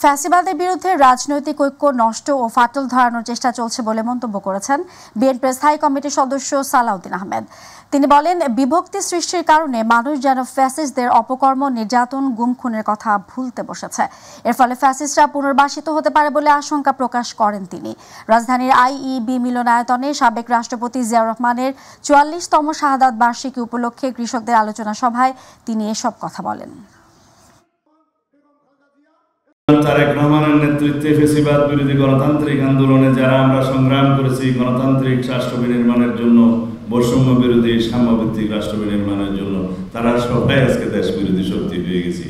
ফ্যাসিবাদের বিরুদ্ধে রাজনৈতিক ঐক্য নষ্ট ও ফাটল ধরানোর চেষ্টা চলছে বলে মন্তব্য করেছেন বিএনপির স্থায়ী কমিটির সদস্য সালাউদ্দিন আহমেদ। তিনি বলেন, বিভক্তি সৃষ্টির কারণে মানুষ যেন ফ্যাসিস্টদের অপকর্ম, নির্যাতন, গুম খুনের কথা ভুলতে বসেছে। এর ফলে ফ্যাসিস্টরা পুনর্বাসিত হতে পারে বলে আশঙ্কা প্রকাশ করেন তিনি। রাজধানীর আইইবি মিলনায়তনে সাবেক রাষ্ট্রপতি জিয়াউর রহমানের ৪৪তম শাহাদাত বার্ষিকী উপলক্ষে কৃষকদের আলোচনা সভায় তিনি এসব কথা বলেন। তারেক রহমানের নেতৃত্বে ফ্যাসিবাদ বিরোধী গণতান্ত্রিক আন্দোলনে যারা আমরা সংগ্রাম করেছি গণতান্ত্রিক রাষ্ট্র বিনির্মাণের জন্য, বৈষম্য বিরোধী সাম্যভিত্তিক রাষ্ট্র বিনির্মাণের জন্য, তারা সবাই আজকে দেশ বিরোধী শক্তি হয়ে গেছি।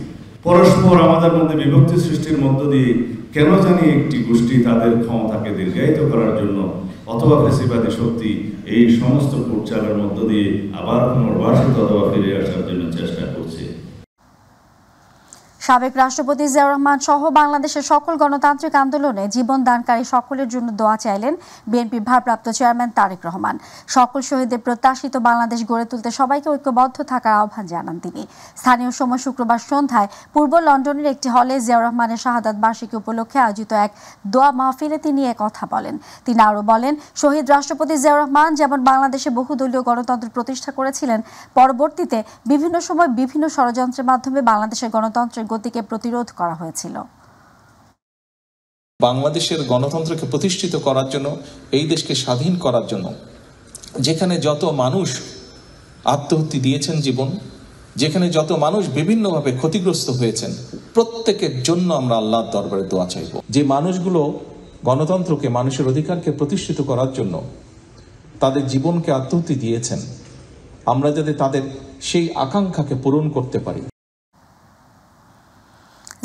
পরস্পর আমাদের মধ্যে বিভক্তি সৃষ্টির মধ্য দিয়ে কেন জানি একটি গোষ্ঠী তাদের ক্ষমতাকে দীর্ঘায়িত করার জন্য অথবা ফ্যাসিবাদী শক্তি এই সমস্ত কুটচালের মধ্য দিয়ে আবার পুনর্বাসিত অথবা ফিরে আসার জন্য চেষ্টা করছে। সাবেক রাষ্ট্রপতি জিয়াউর রহমান সহ বাংলাদেশের সকল গণতান্ত্রিক আন্দোলনে জীবন দানকারী সকলের জন্য দোয়া চাইলেন বিএনপির ভারপ্রাপ্ত চেয়ারম্যান তারেক রহমান। সকল শহীদদের প্রত্যাশিত বাংলাদেশ গড়ে তুলতে সবাইকে ঐক্যবদ্ধ থাকার আহ্বান জানান তিনি। স্থানীয় সময় শুক্রবার সন্ধ্যায় পূর্ব লন্ডনের একটি হলে জিয়াউর রহমানের শাহাদাত বার্ষিকী উপলক্ষে আয়োজিত এক দোয়া মাহফিলে তিনি কথা বলেন। তিনি আরও বলেন, শহীদ রাষ্ট্রপতি জিয়াউর রহমান যেমন বাংলাদেশে বহুদলীয় গণতন্ত্র প্রতিষ্ঠা করেছিলেন, পরবর্তীতে বিভিন্ন সময় বিভিন্ন ষড়যন্ত্রের মাধ্যমে বাংলাদেশের গণতন্ত্রের গতিকে প্রতিরোধ করা হয়েছিল। বাংলাদেশের গণতন্ত্রকে প্রতিষ্ঠিত করার জন্য, এই দেশকে স্বাধীন করার জন্য যেখানে যত মানুষ আত্মহত্যা দিয়েছেন জীবন, যেখানে যত মানুষ বিভিন্নভাবে ক্ষতিগ্রস্ত হয়েছেন, প্রত্যেকের জন্য আমরা আল্লাহর দরবারে দোয়া চাইব। যে মানুষগুলো গণতন্ত্রকে, মানুষের অধিকারকে প্রতিষ্ঠিত করার জন্য তাদের জীবনকে আত্মহত্যা দিয়েছেন, আমরা যাতে তাদের সেই আকাঙ্ক্ষাকে পূরণ করতে পারি।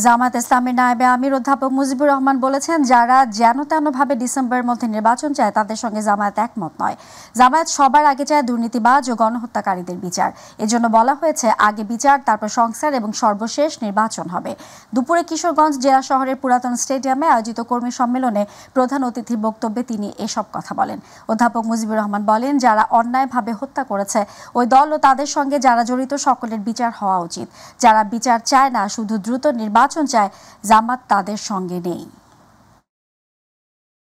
জামায়াত ইসলামের নায়েবে আমির অধ্যাপক মুজিবুর রহমান বলেছেন, যারা যেন তেনভাবে ডিসেম্বরের মধ্যে নির্বাচন চায় তাদের সঙ্গে জামায়াত একমত নয়। জামায়াত সবার আগে চায় দুর্নীতিবাজ ও গণহত্যাকারীদের বিচার। এজন্য বলা হয়েছে আগে বিচার, তারপর সংস্কার এবং সর্বশেষ নির্বাচন হবে। দুপুরে কিশোরগঞ্জ জেলা শহরের পুরাতন স্টেডিয়ামে আয়োজিত কর্মী সম্মেলনে প্রধান অতিথির বক্তব্যে তিনি এসব কথা বলেন। অধ্যাপক মুজিবুর রহমান বলেন, যারা অন্যায়ভাবে হত্যা করেছে ওই দল ও তাদের সঙ্গে যারা জড়িত সকলের বিচার হওয়া উচিত। যারা বিচার চায় না, শুধু দ্রুত নির্বাচন চায়, জামাত তাদের সঙ্গে নেই।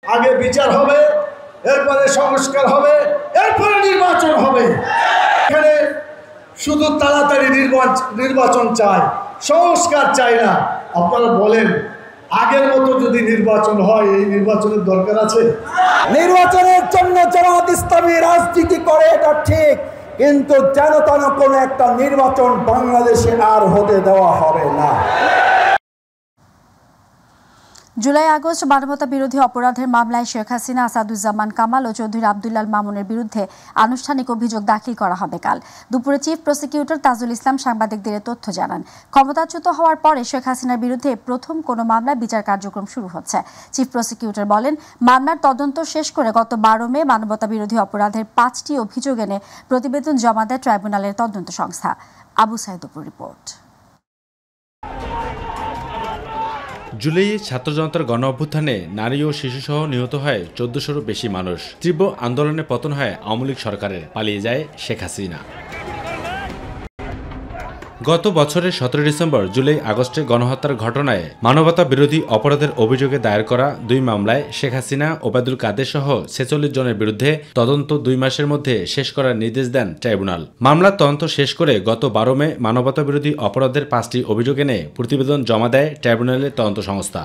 আগে বিচার হবে, এরপরে সংস্কার হবে, এরপরে নির্বাচন হবে। এখানে শুধু তাড়াতাড়ি নির্বাচন চাই, সংস্কার চাই না। আপনারা বলেন, আগের মতো যদি নির্বাচন হয়, এই নির্বাচনের দরকার আছে? নির্বাচনের জন্য জামাত ইসলামী রাজনীতি করে, এটা ঠিক, কিন্তু যেন তেন কোনো একটা নির্বাচন বাংলাদেশে আর হতে দেওয়া হবে না। জুলাই আগস্ট মানবতা বিরোধী অপরাধের মামলায় শেখ হাসিনা, আসাদুজ্জামান কামাল ও চৌধুরী আব্দুল্লাল মামুনের বিরুদ্ধে আনুষ্ঠানিক অভিযোগ দাখিল করা হবে কাল। দুপুরে চিফ প্রসিকিউটর তাজুল ইসলাম সাংবাদিকদের তথ্য জানান। ক্ষমতাচ্যুত হওয়ার পরে শেখ হাসিনার বিরুদ্ধে প্রথম কোনো মামলায় বিচার কার্যক্রম শুরু হচ্ছে। চিফ প্রসিকিউটর বলেন, মামলার তদন্ত শেষ করে গত 12 মে মানবতা বিরোধী অপরাধের 5টি অভিযোগ এনে প্রতিবেদন জমা দেয় ট্রাইব্যুনালের তদন্ত সংস্থা। আবু সাইদুর রিপোর্ট। জুলাই ছাত্র জনতার গণ অভ্যুত্থানে নারী ও শিশুসহ নিহত হয় 1400-রও বেশি মানুষ। তীব্র আন্দোলনে পতন হয় আওয়ামী লীগ সরকারের, পালিয়ে যায় শেখ হাসিনা। গত বছরের 17 ডিসেম্বর জুলাই আগস্টে গণহত্যার ঘটনায় মানবতা বিরোধী অপরাধের অভিযোগে দায়ের করা 2 মামলায় শেখ হাসিনা, ওবায়দুল কাদের সহ 46 জনের বিরুদ্ধে তদন্ত 2 মাসের মধ্যে শেষ করার নির্দেশ দেন ট্রাইব্যুনাল। মামলার তদন্ত শেষ করে গত 12 মে মানবতা বিরোধী অপরাধের 5টি অভিযোগ এনে প্রতিবেদন জমা দেয় ট্রাইব্যুনালের তদন্ত সংস্থা।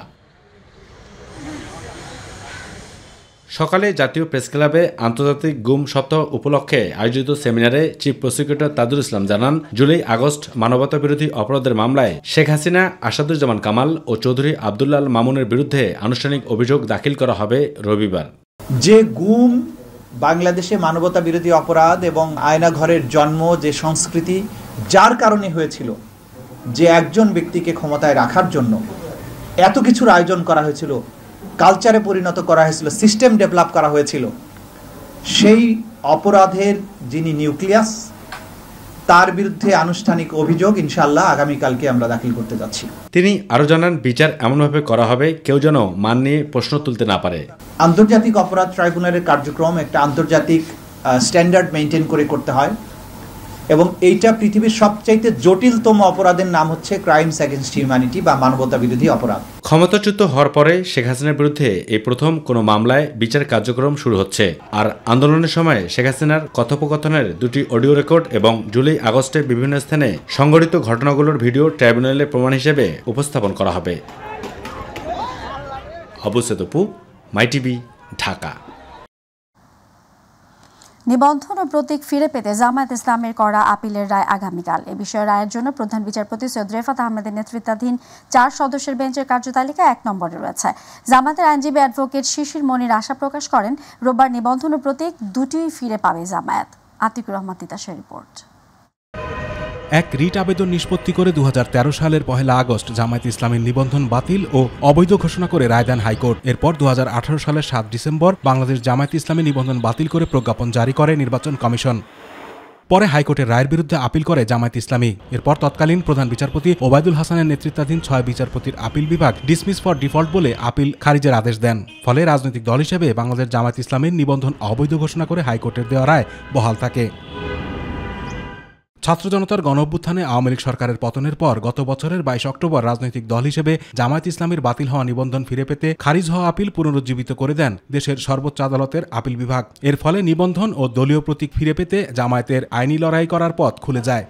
সকালে জাতীয় প্রেস ক্লাবে আন্তর্জাতিক গুম সপ্তাহ উপলক্ষে আয়োজিত সেমিনারে চিফ প্রসিকিউটর তাজুল ইসলাম জানান, জুলাই আগস্ট মানবতা বিরোধী অপরাধের মামলায় শেখ হাসিনা, আসাদুজ্জামান কামাল ও চৌধুরী আব্দুল্লাল মামুনের বিরুদ্ধে আনুষ্ঠানিক অভিযোগ দাখিল করা হবে রবিবার। যে গুম, বাংলাদেশে মানবতা বিরোধী অপরাধ এবং আয়নাঘরের জন্ম, যে সংস্কৃতি যার কারণে হয়েছিল, যে একজন ব্যক্তিকে ক্ষমতায় রাখার জন্য এত কিছুর আয়োজন করা হয়েছিল, কালচারে পরিণত করা হয়েছিল, সিস্টেম ডেভেলপ করা হয়েছিল, সেই অপরাধের যিনি নিউক্লিয়াস, তার বিরুদ্ধে আনুষ্ঠানিক অভিযোগ ইনশাআল্লাহ আগামীকালকে আমরা দাখিল করতে যাচ্ছি। তিনি আরো জানান, বিচার এমনভাবে করা হবে কেউ যেন মান নিয়ে প্রশ্ন তুলতে না পারে। আন্তর্জাতিক অপরাধ ট্রাইব্যুনালের কার্যক্রম একটা আন্তর্জাতিক স্ট্যান্ডার্ড মেনটেন করে করতে হয়, এবং এইটা পৃথিবীর সবচাইতে জটিলতম অপরাধের নাম হচ্ছে ক্রাইমস এগেইনস্ট হিউম্যানিটি বা মানবতা বিরোধী অপরাধ। ক্ষমতাচ্যুত হওয়ার পরে শেখ হাসিনার বিরুদ্ধে এই প্রথম কোনো মামলায় বিচার কার্যক্রম শুরু হচ্ছে। আর আন্দোলনের সময় শেখ হাসিনার কথোপকথনের দুটি অডিও রেকর্ড এবং জুলাই আগস্টে বিভিন্ন স্থানে সংঘটিত ঘটনাগুলোর ভিডিও ট্রাইব্যুনালে প্রমাণ হিসেবে উপস্থাপন করা হবে। আবু সেতপু, মাইটিভি, ঢাকা। নিবন্ধন ও প্রতীক ফিরে পেতে জামায়াত ইসলামের করা আপিলের রায় আগামীকাল। এ বিষয়ে রায়ের জন্য প্রধান বিচারপতি সৈয়দ রেফাত আহমেদের নেতৃত্বাধীন 4 সদস্যের বেঞ্চের কার্যতালিকা 1 নম্বরে রয়েছে। জামায়াতের আইনজীবী অ্যাডভোকেট শিশির মনির আশা প্রকাশ করেন, রোববার নিবন্ধন ও প্রতীক দুটিই ফিরে পাবে জামায়াত। আতিকুর রহমান তিতাসের রিপোর্ট। এক রিট আবেদন নিষ্পত্তি করে 2013 সালের 1 আগস্ট জামায়াত ইসলামের নিবন্ধন বাতিল ও অবৈধ ঘোষণা করে রায় দেন হাইকোর্ট। এরপর 2018 সালের 7 ডিসেম্বর বাংলাদেশ জামায়াত ইসলামের নিবন্ধন বাতিল করে প্রজ্ঞাপন জারি করে নির্বাচন কমিশন। পরে হাইকোর্টের রায়ের বিরুদ্ধে আপিল করে জামায়াত ইসলামী। এরপর তৎকালীন প্রধান বিচারপতি ওবায়দুল হাসানের নেতৃত্বাধীন 6 বিচারপতির আপিল বিভাগ ডিসমিস ফর ডিফল্ট বলে আপিল খারিজের আদেশ দেন। ফলে রাজনৈতিক দল হিসেবে বাংলাদেশ জামায়াত ইসলামের নিবন্ধন অবৈধ ঘোষণা করে হাইকোর্টের দেওয়া রায় বহাল থাকে। ছাত্র জনতার গণঅভ্যুত্থানে আওয়ামী লীগ সরকারের পতনের পর গত বছরের 22 অক্টোবর রাজনৈতিক দল হিসেবে জামায়াত ইসলামীর বাতিল হওয়া নিবন্ধন ফিরে পেতে খারিজ হওয়া আপিল পুনরুজ্জীবিত করে দেন দেশের সর্বোচ্চ আদালতের আপিল বিভাগ। এর ফলে নিবন্ধন ও দলীয় প্রতীক ফিরে পেতে জামায়াতের আইনি লড়াই করার পথ খুলে যায়।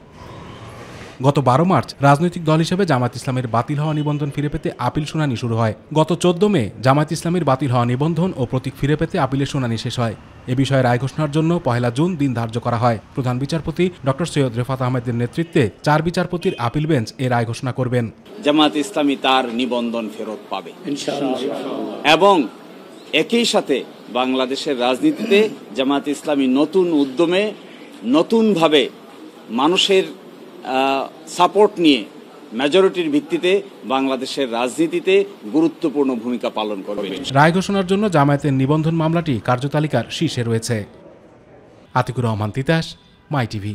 গত 12 মার্চ রাজনৈতিক দল হিসেবে জামায়াত ইসলামের বাতিল হওয়া নিবন্ধন ফিরে পেতে আপিল শুনানি শুরু হয়। গত 14 মে জামায়াত ইসলামের বাতিল হওয়া নিবন্ধন ও প্রতীক ফিরে পেতে আপিলের শুনানি শেষ হয়। এ বিষয়ে রায় ঘোষণার জন্য 1 জুন দিন ধার্য করা হয়। প্রধান বিচারপতি ডক্টর সৈয়দ রেফাত আহমেদের নেতৃত্বে 4 বিচারপতির আপিল বেঞ্চ এ রায় ঘোষণা করবেন। জামায়াত ইসলামী তার নিবন্ধন ফেরত পাবে ইনশাআল্লাহ, এবং একই সাথে বাংলাদেশের রাজনীতিতে জামায়াত ইসলামী নতুন উদ্যমে নতুনভাবে মানুষের সাপোর্ট নিয়ে মেজরিটির ভিত্তিতে বাংলাদেশের রাজনীতিতে গুরুত্বপূর্ণ ভূমিকা পালন করবে। রায় ঘোষণার জন্য জামায়াতের নিবন্ধন মামলাটি কার্যতালিকার শীর্ষে রয়েছে। আতিকুর রহমান তিতাস, মাইটিভি।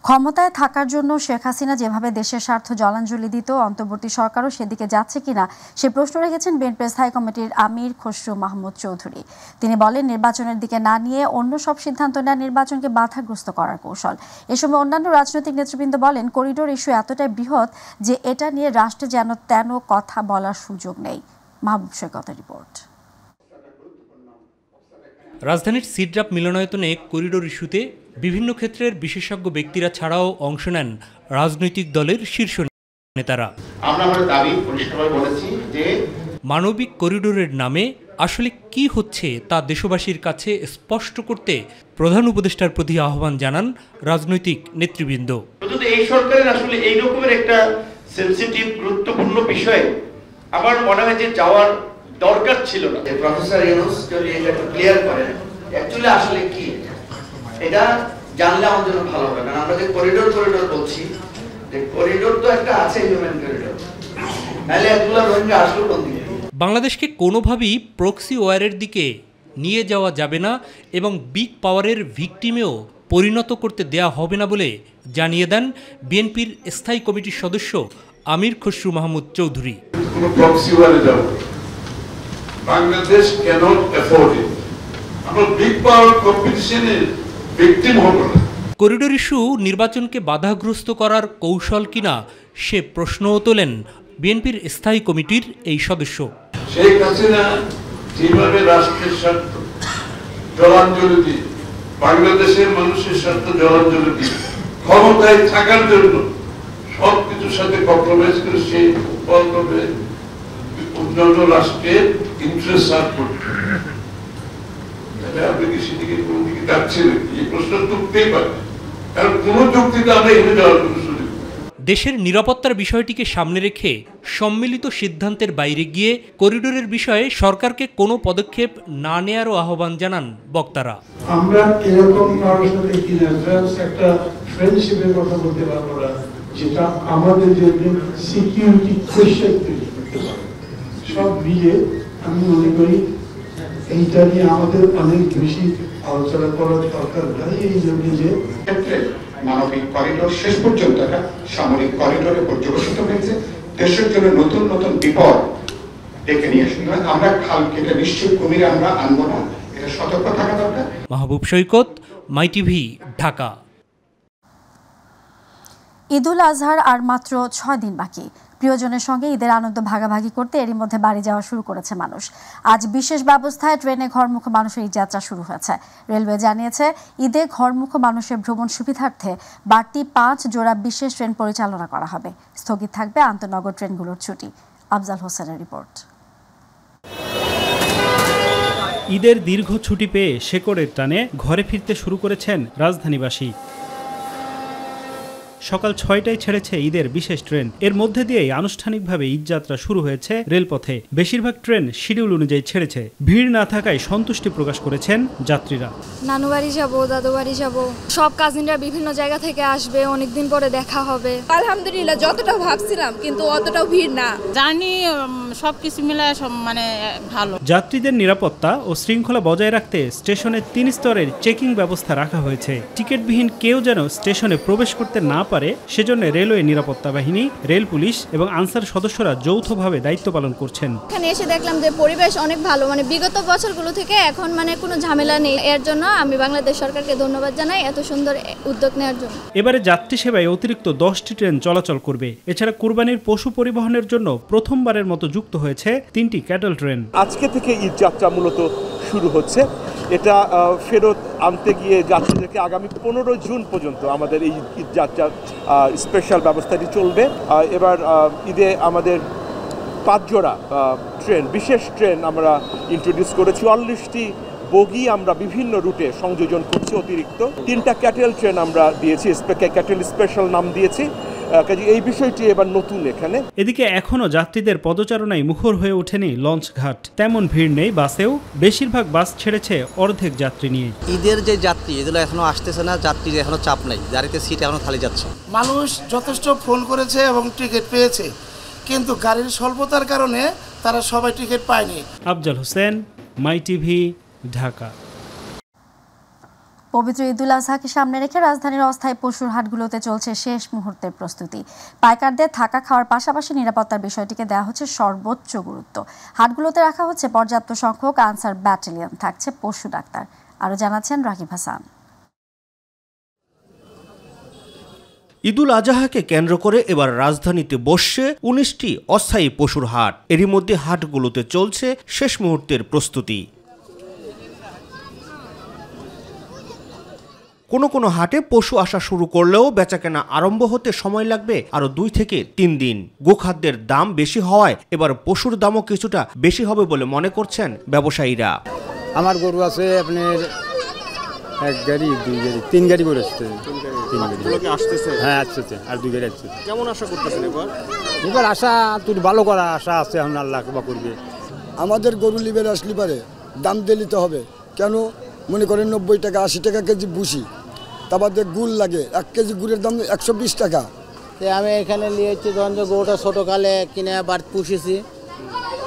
ক্ষমতায় থাকার জন্য শেখ হাসিনা যেভাবে দেশের স্বার্থ জলাঞ্জলি দিত, অন্তর্বর্তী সরকারও সেদিকে যাচ্ছে কিনা সে প্রশ্ন রেখেছেন বিএনপি স্থায়ী কমিটির আমির খসরু মাহমুদ চৌধুরী। তিনি বলেন, নির্বাচনের দিকে না নিয়ে অন্য সব সিদ্ধান্ত নেওয়া নির্বাচনকে বাধাগ্রস্ত করার কৌশল। এ সময় অন্যান্য রাজনৈতিক নেতৃবৃন্দ বলেন, করিডোর ইস্যু এতটাই বৃহৎ যে এটা নিয়ে রাষ্ট্রে যেন তেন কথা বলার সুযোগ নেই। মাহবুব সৈকতের রিপোর্ট। রাজধানীর সিড্রাপ মিলনায়তনে করিডোর ইস্যুতে বিভিন্ন ক্ষেত্রের বিশেষজ্ঞ ব্যক্তিরা ছাড়াও অংশ নেন রাজনৈতিক দলের শীর্ষ নেতারা। আমরা আমাদের দাবি পরিষ্কারভাবে বলেছি যে মানবিক করিডোরের নামে আসলে কি হচ্ছে তা দেশবাসীর কাছে স্পষ্ট করতে প্রধান উপদেষ্টার প্রতি আহ্বান জানান রাজনৈতিক নেতৃবৃন্দ। যদি এই সরকারের আসলে এই রকমের একটা সেনসিটিভ গুরুত্বপূর্ণ বিষয়ে আমার মনে হয় যে যাওয়ার দরকার ছিল না। প্রফেসর ইউনূস যদি এটা ক্লিয়ার করেন অ্যাকচুয়ালি আসলে কি, এটা জানলে আমাদের জন্য ভালো হবে। কারণ আমরা যে করিডোর বলছি, যে করিডোর তো একটা আছে, হিউম্যান করিডোর, নাহলে এগুলো রোহিঙ্গা আসলো কোন দিকে? বাংলাদেশকে কোনোভাবেই প্রক্সি ওয়ারের দিকে নিয়ে যাওয়া যাবে না এবং বিগ পাওয়ারের ভিকটিমেও পরিণত করতে দেয়া হবে না বলে জানিয়ে দেন বিএনপির স্থায়ী কমিটির সদস্য আমির খসরু মাহমুদ চৌধুরী। প্রক্সি ওয়ারে যাব, বাংলাদেশ ক্যানট অ্যাফোর্ড ইট। আমরা বিগ পাওয়ার কম্পিটিশনের ভিকটিম হব না। করিডোর ইস্যু নির্বাচনকে বাধাগ্রস্ত করার কৌশল কিনা সে প্রশ্নও তোলেন বিএনপির স্থায়ী কমিটির এই সদস্য। শেখ হাসিনা যেভাবে রাষ্ট্রের স্বার্থ জলাঞ্জলি দিয়ে, বাংলাদেশের মানুষের স্বার্থ জলাঞ্জলি দিয়ে ক্ষমতায় থাকার জন্য সবকিছুর সাথে কম্প্রোমাইজ করে সেই ফলভাবে অন্যান্য রাষ্ট্রের ইন্টারেস্ট সার্ভ করতে, আপনি কি সেদিকে কোন দিকে যাচ্ছেন? এই প্রশ্ন তুলতেই পারে, কারণ কোন যুক্তিতে আমরা এখানে যাওয়ার কোনো সুযোগ। দেশের নিরাপত্তার বিষয়টিকে সামনে রেখে সম্মিলিত সিদ্ধান্তের বাইরে গিয়ে করিডোরের বিষয়ে সরকারকে কোনো পদক্ষেপ না নেয়ারও আহ্বান জানান বক্তারা। আমরা এরকম কারোর সাথে একটা ফ্রেন্ডশিপের কথা বলতে পারবো না, যেটা আমাদের জন্য সিকিউরিটি কোয়েশ্চেন তৈরি করতে পারে। সব মিলে আমি মনে করি এইটা নিয়ে আমাদের অনেক বেশি আলোচনা করার দরকার নাই। এই জন্য যে ক্ষেত্রে মানবিক করিডোর শেষ পর্যন্ত একটা সামরিক করিডোরে পর্যবেসিত হয়েছে, দেশের জন্য নতুন নতুন বিপদ ডেকে নিয়ে আসতে হয়। আমরা খাল কেটে নিশ্চয়ই কুমিরে আমরা আনবো না, এটা সতর্ক থাকা দরকার। মাহবুব সৈকত, মাইটিভি, ঢাকা। ঈদুল আজহার আর মাত্র 6 দিন বাকি। প্রিয়জনের সঙ্গে ঈদের আনন্দ ভাগাভাগি করতে এরই মধ্যে বাড়ি যাওয়া শুরু করেছে মানুষ। আজ বিশেষ ব্যবস্থায় ট্রেনে ঘরমুখ মানুষের ঈদ যাত্রা শুরু হয়েছে। রেলওয়ে জানিয়েছে ঈদে ঘরমুখ মানুষের ভ্রমণ সুবিধার্থে বাড়তি 5 জোড়া বিশেষ ট্রেন পরিচালনা করা হবে। স্থগিত থাকবে আন্তনগর ট্রেনগুলোর ছুটি। আফজাল হোসেনের রিপোর্ট। ঈদের দীর্ঘ ছুটি পেয়ে শেকড়ের টানে ঘরে ফিরতে শুরু করেছেন রাজধানীবাসী। সকাল 6টায় ছেড়েছে ঈদের বিশেষ ট্রেন। এর মধ্যে দিয়েই আনুষ্ঠানিকভাবে ঈদযাত্রা শুরু হয়েছে রেলপথে। বেশিরভাগ ট্রেন শিডিউল অনুযায়ী ছেড়েছে। ভিড় না থাকায় সন্তুষ্টি প্রকাশ করেছেন যাত্রীরা। নানু বাড়ি যাব, দাদু বাড়ি যাব, সব কাজিনরা বিভিন্ন জায়গা থেকে আসবে, অনেকদিন পরে দেখা হবে। আলহামদুলিল্লাহ, যতটা ভাবছিলাম কিন্তু অতটাও ভিড় না। জানি সবকিছু মিলায় সব ভালো। যাত্রীদের নিরাপত্তা ও শৃঙ্খলা বজায় রাখতে স্টেশনে 3 স্তরের চেকিং ব্যবস্থা রাখা হয়েছে। টিকিটবিহীন কেউ যেন স্টেশনে প্রবেশ করতে না পারে সেজন্য রেলওয়ে নিরাপত্তা বাহিনী, রেল পুলিশ এবং আনসার সদস্যরা যৌথভাবে দায়িত্ব পালন করছেন। এখানে এসে দেখলাম যে পরিবেশ অনেক ভালো, বিগত বছরগুলো থেকে এখন কোনো ঝামেলা নেই। এর জন্য আমি বাংলাদেশ সরকারকে ধন্যবাদ জানাই এত সুন্দর উদ্যোগ নেওয়ার জন্য। এবারে যাত্রী সেবায় অতিরিক্ত 10টি ট্রেন চলাচল করবে। এছাড়া কুরবানির পশু পরিবহনের জন্য প্রথমবারের মতো যুক্ত হয়েছে 3টি ক্যাটল ট্রেন। আজকে থেকে ঈদ যাত্রা মূলত শুরু হচ্ছে। এটা ফেরত আনতে গিয়ে যাত্রীদেরকে আগামী 15 জুন পর্যন্ত আমাদের এই ঈদ যাত্রার স্পেশাল ব্যবস্থাটি চলবে। এবার ঈদে আমাদের 5 জোড়া ট্রেন, বিশেষ ট্রেন আমরা ইন্ট্রোডিউস করেছি। 44টি বগি আমরা বিভিন্ন রুটে সংযোজন করছি। অতিরিক্ত 3টা ক্যাটেল ট্রেন আমরা দিয়েছি, ক্যাটেল স্পেশাল নাম দিয়েছি। কাজে এই বিষয়টি এবার নতুন এখানে। এদিকে এখনো যাত্রীদের পদচারণায় মুখর হয়ে ওঠেনি লঞ্চ ঘাট। তেমন ভিড় নেই বাসেও। বেশিরভাগ বাস ছেড়েছে অর্ধেক যাত্রী নিয়ে। ঈদের যে যাত্রী এগুলো এখনো আসতেছে না, যাত্রীর এখনো চাপ নাই, গাড়িতে সিট এখনো খালি যাচ্ছে। মানুষ যথেষ্ট ফোন করেছে এবং টিকিট পেয়েছে, কিন্তু গাড়ির স্বল্পতার কারণে তারা সবাই টিকিট পায়নি। আফজাল হোসেন, মাই টিভি, ঢাকা। পবিত্র ঈদুল আজহাকে সামনে রেখে রাজধানীর অস্থায়ী পশুর হাটগুলোতে চলছে শেষ মুহূর্তের প্রস্তুতি। পাইকারদের থাকা খাওয়ার পাশাপাশি নিরাপত্তার বিষয়টিকে দেওয়া হচ্ছে সর্বোচ্চ গুরুত্ব। হাটগুলোতে রাখা হচ্ছে পর্যাপ্ত সংখ্যক আনসার ব্যাটালিয়ন, থাকছে পশু ডাক্তার। আরও জানাচ্ছেন রাকিব হাসান। ঈদুল আজহাকে কেন্দ্র করে এবার রাজধানীতে বসছে 19টি অস্থায়ী পশুর হাট। এরই মধ্যে হাটগুলোতে চলছে শেষ মুহূর্তের প্রস্তুতি। কোনো হাটে পশু আসা শুরু করলেও বেচাকেনা আরম্ভ হতে সময় লাগবে আরো 2 থেকে 3 দিন। গোখাদ্যের দাম বেশি হওয়ায় এবার পশুর দামও কিছুটা বেশি হবে বলে মনে করছেন ব্যবসায়ীরা। আমার গরু আছে আপনার 1 গাড়ি 2 গাড়ি 3 গাড়ি করে আসছে। আসতেছে? হ্যাঁ আসতেছে, আর 2 গাড়ি আসছে। কেমন আশা করতেছেন এবার আশা তুই ভালো করা আশা আছে, এখন আল্লাহ কৃপা করবে। আমাদের গরু লিবের আসলে পারে দাম দিয়ে নিতে হবে। কেন মনে করেন 90 টাকা 80 টাকা কেজি ভুসি, তারপর গুড় লাগে, 1 কেজি গুড়ের দাম 120 টাকা। আমি এখানে নিয়েছি ধরুন যে গরুটা ছোটোকালে কিনে বাড়ি পুষেছি,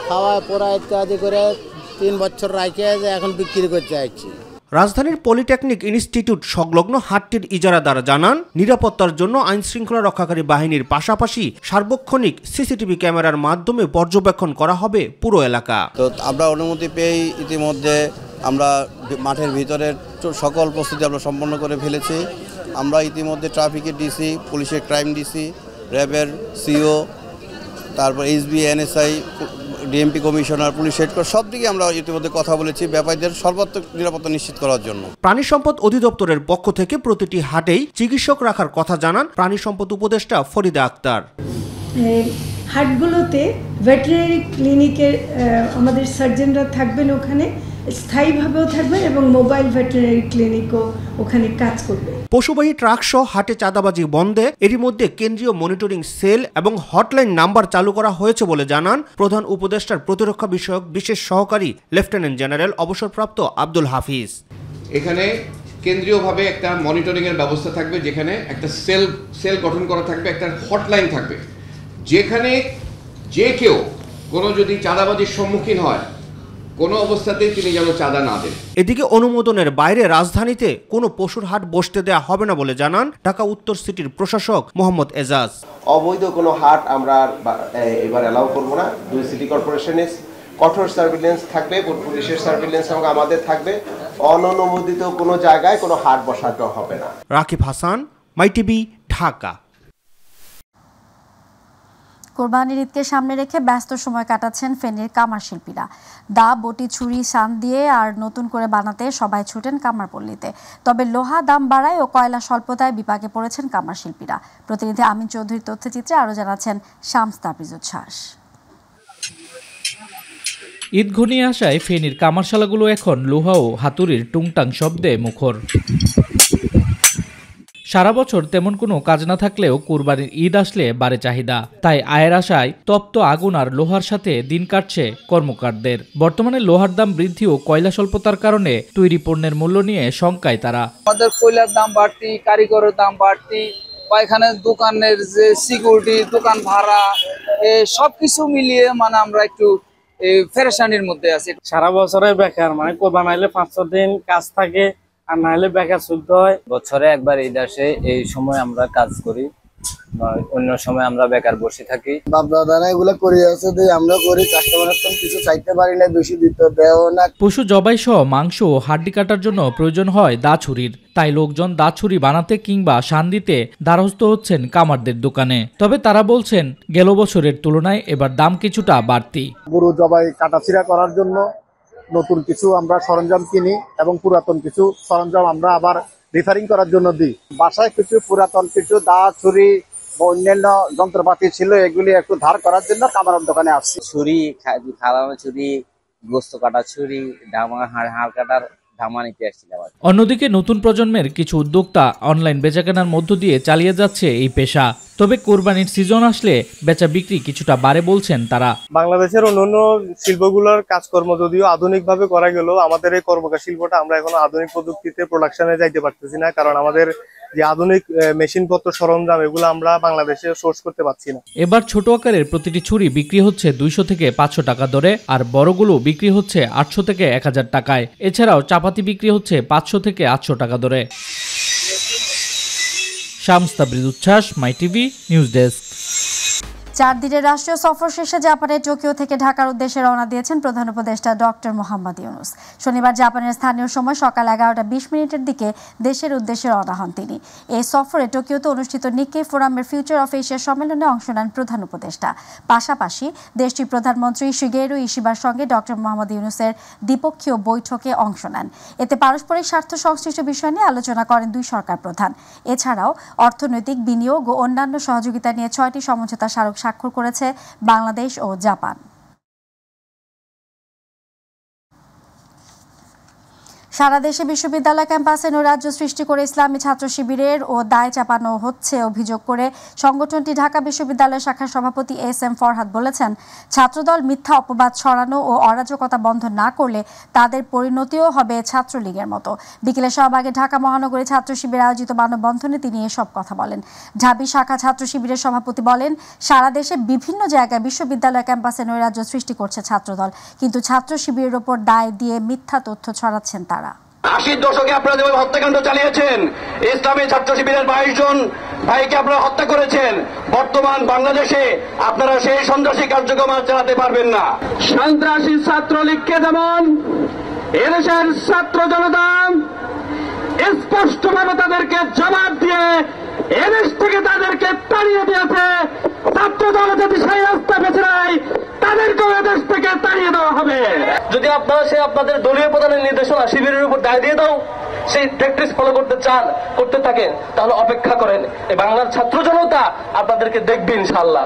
খাওয়া পড়া ইত্যাদি করে 3 বছর রাখে এখন বিক্রি করতে চাইছি। রাজধানীর পলিটেকনিক ইনস্টিটিউট সংলগ্ন হাটটির ইজারাদার জানান, নিরাপত্তার জন্য আইন শৃঙ্খলা রক্ষাকারী বাহিনীর পাশাপাশি সার্বক্ষণিক সিসিটিভি ক্যামেরার মাধ্যমে পর্যবেক্ষণ করা হবে পুরো এলাকা। তো আমরা অনুমতি পেয়ে ইতিমধ্যে আমরা মাঠের ভিতরের সকল প্রস্তুতি আমরা সম্পন্ন করে ফেলেছি। আমরা ইতিমধ্যে ট্রাফিকের ডিসি, পুলিশের ক্রাইম ডিসি, র্যাবের সিও, তারপর SB, NSI, DMP commissioner, police headquarter সব দিকে আমরা ইতিমধ্যে কথা বলেছি ব্যাপারীদের সর্বাত্মক নিরাপত্তা নিশ্চিত করার জন্য। প্রাণী সম্পদ অধিদপ্তরের পক্ষ থেকে প্রতিটি হাটেই চিকিৎসক রাখার কথা জানান প্রাণী সম্পদ উপদেষ্টা ফরিদা আক্তার। হাটগুলোতে ভেটেরিনারি ক্লিনিকের আমাদের সার্জনরা থাকবেন, ওখানে স্থায়ীভাবেও থাকবেন এবং মোবাইল ভেটেরিনারি ক্লিনিকও ওখানে কাজ করবে। পশুবাহী ট্রাক সহ হাটে চাঁদাবাজি বন্ধে এরই মধ্যে কেন্দ্রীয় মনিটরিং সেল এবং হটলাইন নাম্বার চালু করা হয়েছে বলে জানান প্রধান উপদেষ্টার প্রতিরক্ষা বিষয়ক বিশেষ সহকারী লেফটেন্যান্ট জেনারেল অবসরপ্রাপ্ত আব্দুল হাফিজ। এখানে কেন্দ্রীয়ভাবে একটা মনিটরিং এর ব্যবস্থা থাকবে, যেখানে একটা সেল গঠন করা থাকবে, একটা হটলাইন থাকবে, যেখানে যে কেউ কোনো যদি চাঁদাবাজির সম্মুখীন হয় কোনো অবস্থাতেই তিনি যেন চাঁদা না দেন। এদিকে অনুমোদনের বাইরে রাজধানীতে কোনো পশুর হাট বসতে দেয়া হবে না বলে জানান ঢাকা উত্তর সিটির প্রশাসক মোহাম্মদ এজাজ। অবৈধ কোনো হাট আমরা এবার অ্যালাউ করব না। 2 সিটি কর্পোরেশনের কঠোর সার্ভিলেন্স থাকবে, পুলিশের সার্ভিলেন্স এবং আমাদের থাকবে। অননুমোদিত কোনো জায়গায় কোনো হাট বসাতে হবে না। রাকিব হাসান, মাই টিভি, ঢাকা। কোরবানির ঈদকে সামনে রেখে ব্যস্ত সময় কাটাচ্ছেন ফেনীর কামার শিল্পীরা। দা, বটি, ছুরি, শান দিয়ে আর নতুন করে বানাতে সবাই ছুটেন কামারপল্লীতে। তবে লোহা দাম বাড়ায় ও কয়লা স্বল্পতায় বিপাকে পড়েছেন কামার শিল্পীরা। প্রতিনিধি আমিন চৌধুরীর তথ্যচিত্রে আরও জানাচ্ছেন শামস তাবরিজ উচ্ছ্বাস। ঈদ ঘনিয়ে আসায় ফেনীর কামারশালাগুলো এখন লোহা ও হাতুড়ির টুংটাং শব্দে মুখর। সারা বছর তেমন কোনো কাজ না থাকলেও কুরবানির ঈদ আসলে বাড়ে চাহিদা, তাই আয়ের আশায় তপ্ত আগুন আর লোহার সাথে দিন কাটছে কর্মকারদের। বর্তমানে লোহার দাম বৃদ্ধি ও কয়লা স্বল্পতার কারণে তৈরি পণ্যের মূল্য নিয়ে শঙ্কায় তারা। আমাদের কয়লার দাম বাড়তি, কারিগরের দাম বাড়তি, পায়খানার দোকানের যে সিকিউরিটি, দোকান ভাড়া, সবকিছু মিলিয়ে মানে আমরা একটু পেরেশানির মধ্যে আছি। সারা বছরে বেকার, মানে কোরবানি আইলে 5-6 দিন কাজ থাকে, আর না হলে বেকার চলতে হয়। বছরে একবার ঈদ আসে, এই সময় আমরা কাজ করি, অন্য সময় আমরা বেকার বসে থাকি। বাপ দাদারা এগুলো করে আছে, আমরা করি, কাস্টমারের তো কিছু চাইতে পারি না, বেশি দিতে দেও না। পশু জবাই সহ মাংস ও হাড্ডি কাটার জন্য প্রয়োজন হয় দা ছুরির, তাই লোকজন দা ছুরি বানাতে কিংবা শান দিতে দ্বারস্থ হচ্ছেন কামারদের দোকানে। তবে তারা বলছেন গেল বছরের তুলনায় এবার দাম কিছুটা বাড়তি। গরু জবাই কাটাছিড়া করার জন্য নতুন কিছু আমরা সরঞ্জাম কিনি এবং পুরাতন কিছু সরঞ্জাম আমরা আবার রিফারিং করার জন্য দিই। বাসায় কিছু পুরাতন কিছু দা, ছুরি বা অন্যান্য যন্ত্রপাতি ছিল, এগুলি একটু ধার করার জন্য কামারের দোকানে আসছি। ছুরি, খাওয়ানো ছুরি, গোস্ত কাটা ছুরি, হাড় কাটার ধামা নিতে আসছিলাম। অন্যদিকে নতুন প্রজন্মের কিছু উদ্যোক্তা অনলাইন বেচাকেনার মধ্য দিয়ে চালিয়ে যাচ্ছে এই পেশা। তবে কোরবানির সিজন আসলে বেচা বিক্রি কিছুটা বাড়ে বলছেন তারা। বাংলাদেশের অন্যান্য শিল্পগুলোর কাজকর্ম যদিও আধুনিকভাবে করা গেলেও আমাদের এই কর্মকার শিল্পটা আমরা এখন আধুনিক প্রযুক্তিতে প্রোডাকশনে যাইতে পারতেছি না, কারণ আমাদের যে আধুনিক মেশিনপত্র সরঞ্জাম এগুলো আমরা বাংলাদেশে সোর্স করতে পারছি না। এবার ছোট আকারের প্রতিটি ছুরি বিক্রি হচ্ছে 200 থেকে 500 টাকা দরে, আর বড়গুলো বিক্রি হচ্ছে 800 থেকে 1000 টাকায়। এছাড়াও চাপাতি বিক্রি হচ্ছে 500 থেকে 800 টাকা দরে। শামস তাবরিজ উচ্ছ্বাস, মাই টিভি নিউজ ডেস্ক। 4 দিনের রাষ্ট্রীয় সফর শেষে জাপানের টোকিও থেকে ঢাকার উদ্দেশ্যে রওনা দিয়েছেন প্রধান উপদেষ্টা ডক্টর মোহাম্মদ ইউনূস। শনিবার জাপানের স্থানীয় সময় সকাল 11:20 দিকে দেশের উদ্দেশ্যে রওনা হন তিনি। এই সফরে টোকিওতে অনুষ্ঠিত নিক্কে ফোরামের ফিউচার অফ এশিয়া সম্মেলনে অংশ নেন প্রধান উপদেষ্টা। পাশাপাশি দেশটির প্রধানমন্ত্রী শিগেরু ইশিবার সঙ্গে ডক্টর মোহাম্মদ ইউনূসের দ্বিপক্ষীয় বৈঠকে অংশ নেন। এতে পারস্পরিক স্বার্থ সংশ্লিষ্ট বিষয় নিয়ে আলোচনা করেন দুই সরকার প্রধান। এছাড়াও অর্থনৈতিক, বিনিয়োগ ও অন্যান্য সহযোগিতা নিয়ে 6টি সমঝোতা স্মারক স্বাক্ষর করেছে বাংলাদেশ ও জাপান। সারা দেশে বিশ্ববিদ্যালয় ক্যাম্পাসে নৈরাজ্য সৃষ্টি করে ইসলামী ছাত্র শিবিরের ও দায় চাপানো হচ্ছে অভিযোগ করে সংগঠনটি ঢাকা বিশ্ববিদ্যালয় শাখার সভাপতি SM ফরহাদ বলেছেন, ছাত্রদল মিথ্যা অপবাদ ছড়ানো ও অরাজকতা বন্ধ না করলে তাদের পরিণতিও হবে ছাত্রলীগের মতো। বিকেলে শাহবাগে ঢাকা মহানগরী ছাত্র শিবির আয়োজিত মানববন্ধনে তিনি এসব কথা বলেন। ঢাবি শাখা ছাত্র শিবিরের সভাপতি বলেন, সারা দেশে বিভিন্ন জায়গায় বিশ্ববিদ্যালয় ক্যাম্পাসে নৈরাজ্য সৃষ্টি করছে ছাত্রদল, কিন্তু ছাত্র শিবিরের ওপর দায় দিয়ে মিথ্যা তথ্য ছড়াচ্ছেন তারা। 80 দশকে আপনারা যেভাবে হত্যাকাণ্ড চালিয়েছেন, ইসলামী ছাত্র শিবিরের 22 জন ভাইকে আপনারা হত্যা করেছেন, বর্তমান বাংলাদেশে আপনারা সেই সন্ত্রাসী কার্যক্রম চালাতে পারবেন না। সন্ত্রাসী ছাত্রলীগকে যেমন এদেশের ছাত্র জনতা স্পষ্টভাবে তাদেরকে জবাব দিয়ে এদেশ থেকে তাদেরকে তাড়িয়ে দিয়েছে, ছাত্র দল যদি সেই রাস্তা বেছে নেয় তাদেরকেও এদেশ থেকে তাড়িয়ে দেওয়া হবে। যদি আপনারা আপনাদের দলীয় প্রধানের নির্দেশনা শিবিরের উপর দায় দিয়ে দাও, সেই প্র্যাকটিস ফলো করতে থাকেন, তাহলে অপেক্ষা করেন, এই বাংলার ছাত্র জনতা আপনাদেরকে দেখবে ইনশাআল্লাহ।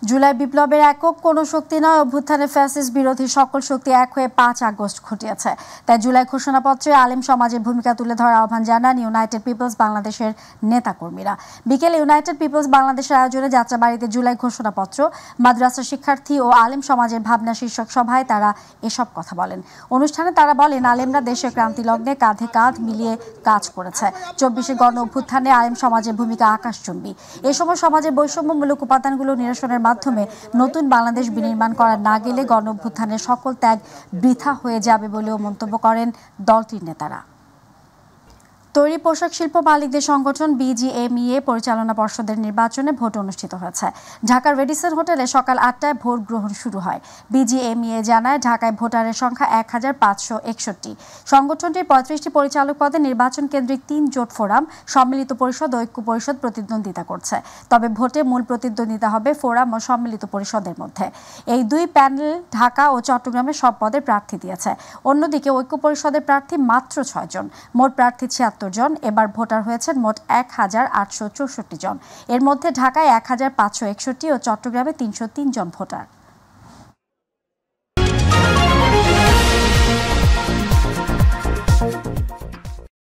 জুলাই বিপ্লবের একক কোনো শক্তি নয়, অভ্যুত্থানে ফ্যাসিস্ট বিরোধী সকল শক্তি এক হয়ে 5 আগস্ট ঘটিয়েছে। তাই জুলাই ঘোষণাপত্রে আলেম সমাজের ভূমিকা তুলে ধরার আহ্বান জানান ইউনাইটেড পিপলস বাংলাদেশের নেতাকর্মীরা। বিকেলে ইউনাইটেড পিপলস বাংলাদেশের আয়োজনে যাত্রাবাড়িতে জুলাই ঘোষণাপত্র, মাদ্রাসা শিক্ষার্থী ও আলেম সমাজের ভাবনা শীর্ষক সভায় তারা এসব কথা বলেন। অনুষ্ঠানে তারা বলেন, আলেমরা দেশের ক্রান্তি লগ্নে কাঁধে কাঁধ মিলিয়ে কাজ করেছে। 24 গণ অভ্যুত্থানে আলেম সমাজের ভূমিকা আকাশচুম্বী। এ সময় সমাজের বৈষম্যমূলক উপাদানগুলো নিরসনের মাধ্যমে নতুন বাংলাদেশ বিনির্মাণ করা না গেলে গণ অভ্যুত্থানের সকল ত্যাগ বৃথা হয়ে যাবে বলেও মন্তব্য করেন দলটির নেতারা। তৈরি পোশাক শিল্প মালিকদের সংগঠন বিজিএমইএ পরিচালনা পর্ষদের নির্বাচনে ভোট অনুষ্ঠিত হয়েছে। ঢাকার রেডিসন হোটেলে সকাল 8টায় ভোট গ্রহণ শুরু হয়। বিজিএমইএ জানায় ঢাকায় ভোটারের সংখ্যা 1561। সংগঠনটির 35টি পরিচালক পদে নির্বাচন কেন্দ্রিক 3 জোট ফোরাম, সম্মিলিত পরিষদ ও ঐক্য পরিষদ প্রতিদ্বন্দ্বিতা করছে। তবে ভোটে মূল প্রতিদ্বন্দ্বিতা হবে ফোরাম ও সম্মিলিত পরিষদের মধ্যে। এই দুই প্যানেল ঢাকা ও চট্টগ্রামে সব পদে প্রার্থী দিয়েছে। অন্যদিকে ঐক্য পরিষদের প্রার্থী মাত্র 6 জন। মোট প্রার্থী 76 জন। এবার ভোটার হয়েছেন মোট 1864 জন। এর মধ্যে ঢাকায় 1561 ও চট্টগ্রামে 303 জন ভোটার।